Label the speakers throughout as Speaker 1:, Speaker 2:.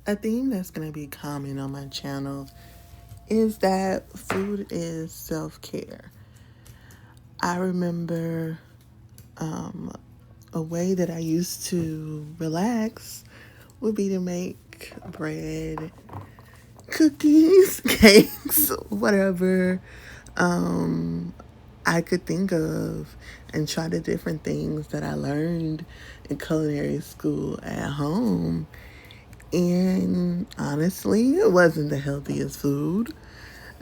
Speaker 1: a theme that's going to be common on my channel is that food is self-care. I remember a way that I used to relax would be to make bread, cookies, cakes, whatever I could think of, and try the different things that I learned in culinary school at home. And honestly, it wasn't the healthiest food.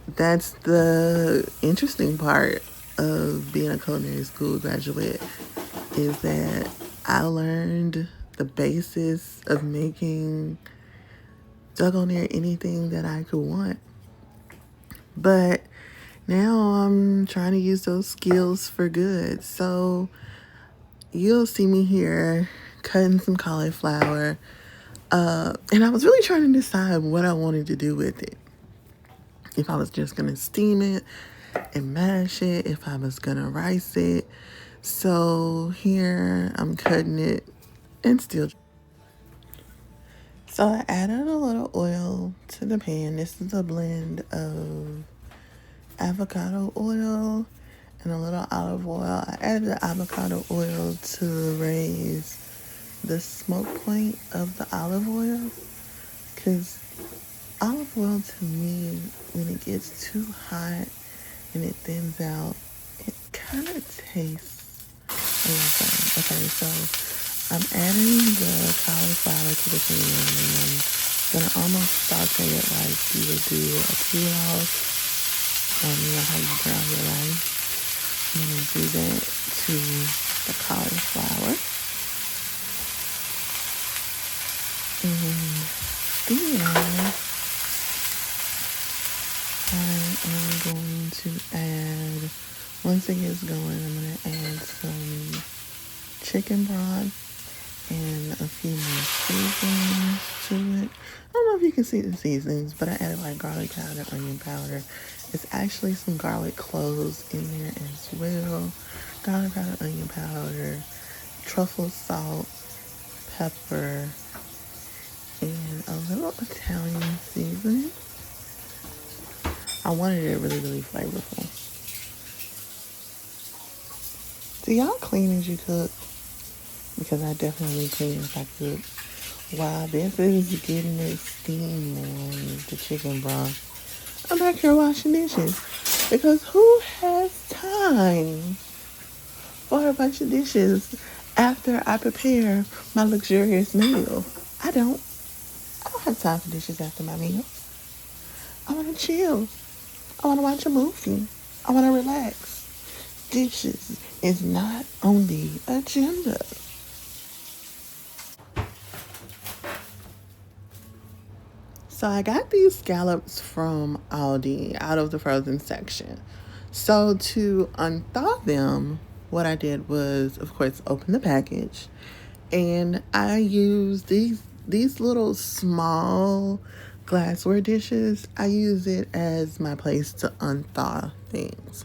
Speaker 1: That's the interesting part of being a culinary school graduate, is that I learned the basis of making doggone near anything that I could want. But now I'm trying to use those skills for good. So you'll see me here cutting some cauliflower. And I was really trying to decide what I wanted to do with it. If I was just going to steam it and mash it, if I was going to rice it. So here I'm cutting it and still. So I added a little oil to the pan. This is a blend of avocado oil and a little olive oil. I added the avocado oil to raise the smoke point of the olive oil, because olive oil, to me, when it gets too hot and it thins out, it kind of tastes a little funny. Okay, so I'm adding the cauliflower to the pan, and I'm gonna almost saute it like you would do a pilaf. You know how you brown your rice. I'm gonna do that to the cauliflower. And then I am going to add, once it gets going, I'm going to add some chicken broth and a few more seasonings to it. I don't know if you can see the seasonings, but I added like garlic powder, onion powder. It's actually some garlic cloves in there as well. Garlic powder, onion powder, truffle salt, pepper, and a little Italian seasoning. I wanted it really, really flavorful. Do y'all clean as you cook? Because I definitely clean as I cook. While this is getting its steam on the chicken broth, I'm back here washing dishes. Because who has time for a bunch of dishes after I prepare my luxurious meal? I don't. I don't have time for dishes after my meal. I want to chill. I want to watch a movie. I want to relax. Dishes is not on the agenda. So I got these scallops from Aldi out of the frozen section. So to unthaw them, what I did was, of course, open the package, and I used these little small glassware dishes. I use it as my place to unthaw things,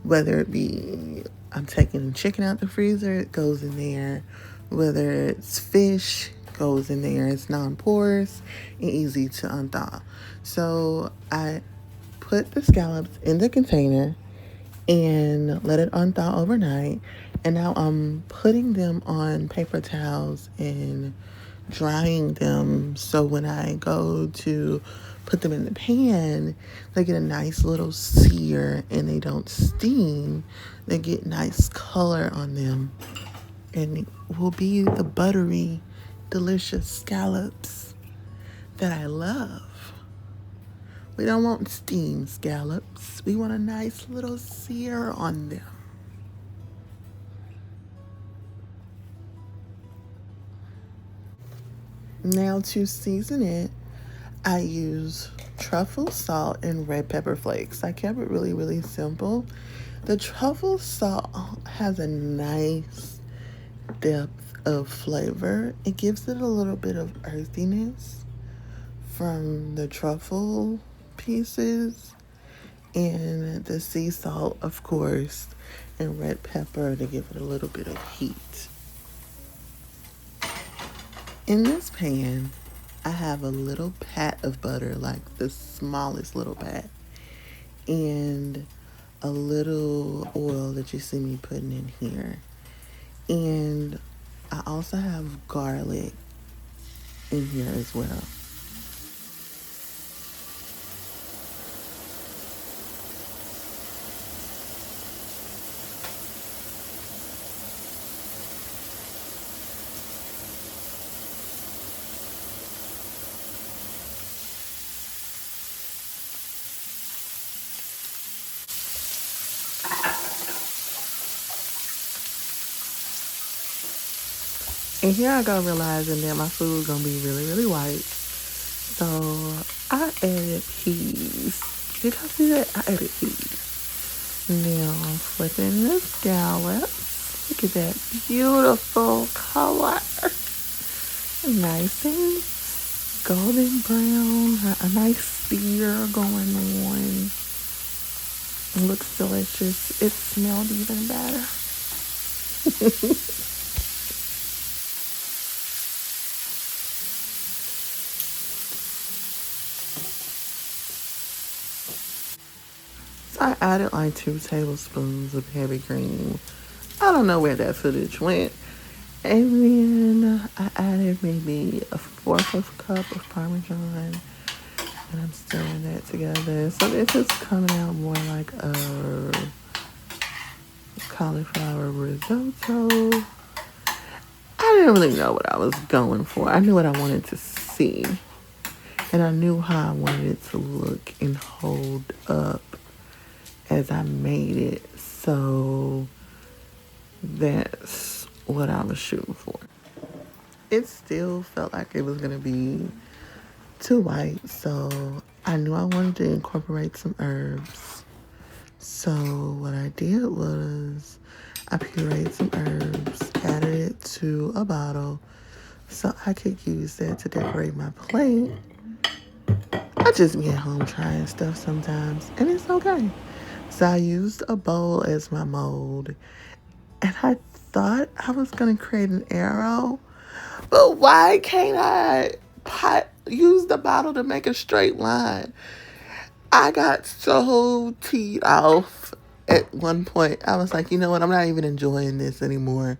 Speaker 1: whether it be I'm taking chicken out the freezer, it goes in there. Whether it's fish, goes in there. It's non-porous and easy to unthaw. So I put the scallops in the container and let it unthaw overnight. And now I'm putting them on paper towels and drying them, so when I go to put them in the pan, they get a nice little sear and they don't steam. They get nice color on them, and it will be the buttery, delicious scallops that I love. We don't want steamed scallops. We want a nice little sear on them. Now to season it, I use truffle salt and red pepper flakes. I kept it really, really simple. The truffle salt has a nice depth of flavor. It gives it a little bit of earthiness from the truffle pieces, and the sea salt, of course, and red pepper to give it a little bit of heat. In this pan, I have a little pat of butter, like the smallest little pat, and a little oil that you see me putting in here. And I also have garlic in here as well. And here I go realizing that my food gonna be really, really white. So I added peas. Did I see that? I added peas. Now I'm flipping the scallops. Look at that beautiful color. Nice and golden brown. A nice sear going on. It looks delicious. It smelled even better. So I added like 2 tablespoons of heavy cream. I don't know where that footage went. And then I added maybe a fourth of a cup of Parmesan. And I'm stirring that together. So this is coming out more like a cauliflower risotto. I didn't really know what I was going for. I knew what I wanted to see. And I knew how I wanted it to look and hold up as I made it. So that's what I was shooting for. It still felt like it was going to be too white. So I knew I wanted to incorporate some herbs. So what I did was I pureed some herbs, added it to a bottle so I could use that to decorate my plate. I just be at home trying stuff sometimes, and it's okay. So I used a bowl as my mold, and I thought I was going to create an arrow, but why can't I use the bottle to make a straight line? I got so teed off at one point. I was like, you know what? I'm not even enjoying this anymore.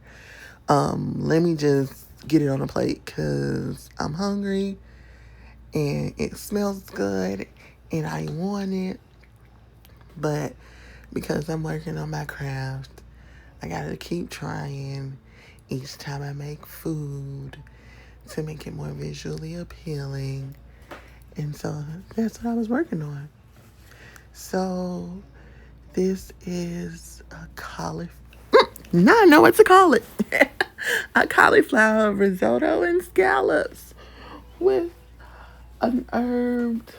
Speaker 1: Let me just get it on a plate because I'm hungry and it smells good and I want it. But because I'm working on my craft, I gotta keep trying each time I make food to make it more visually appealing. And so that's what I was working on. So this is a cauliflower. Now I know what to call it. A cauliflower risotto and scallops with an herb.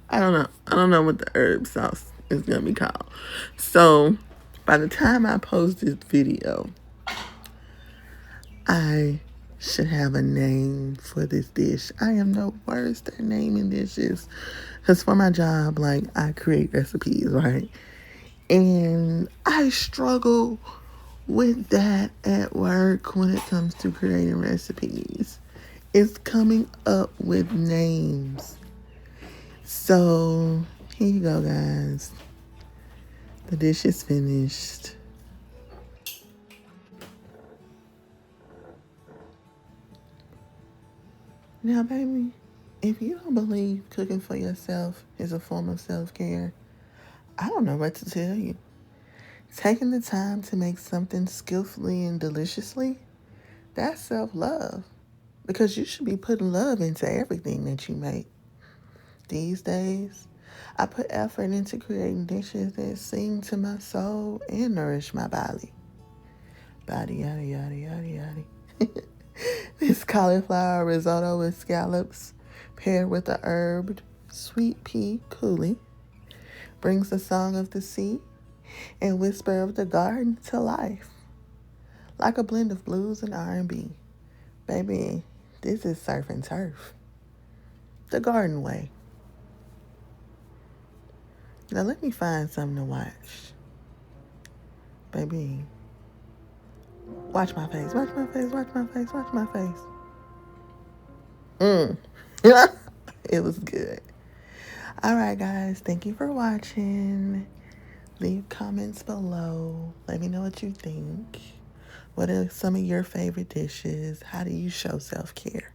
Speaker 1: I don't know. I don't know what the herb sauce is gonna be called. So by the time I post this video, I should have a name for this dish. I am the worst at naming dishes. Because for my job, like, I create recipes, right? And I struggle with that at work when it comes to creating recipes. It's coming up with names. So, here you go, guys. The dish is finished. Now, baby, if you don't believe cooking for yourself is a form of self-care, I don't know what to tell you. Taking the time to make something skillfully and deliciously, that's self-love. Because you should be putting love into everything that you make. These days, I put effort into creating dishes that sing to my soul and nourish my body. Body, yada, yada, yada, yada. This cauliflower risotto with scallops, paired with the herbed sweet pea coulis, brings the song of the sea and whisper of the garden to life. Like a blend of blues and R&B. Baby, this is surf and turf. The garden way. Now let me find something to watch. Baby, watch my face, watch my face, watch my face, watch my face. Mm. It was good. All right, guys. Thank you for watching. Leave comments below. Let me know what you think. What are some of your favorite dishes? How do you show self-care?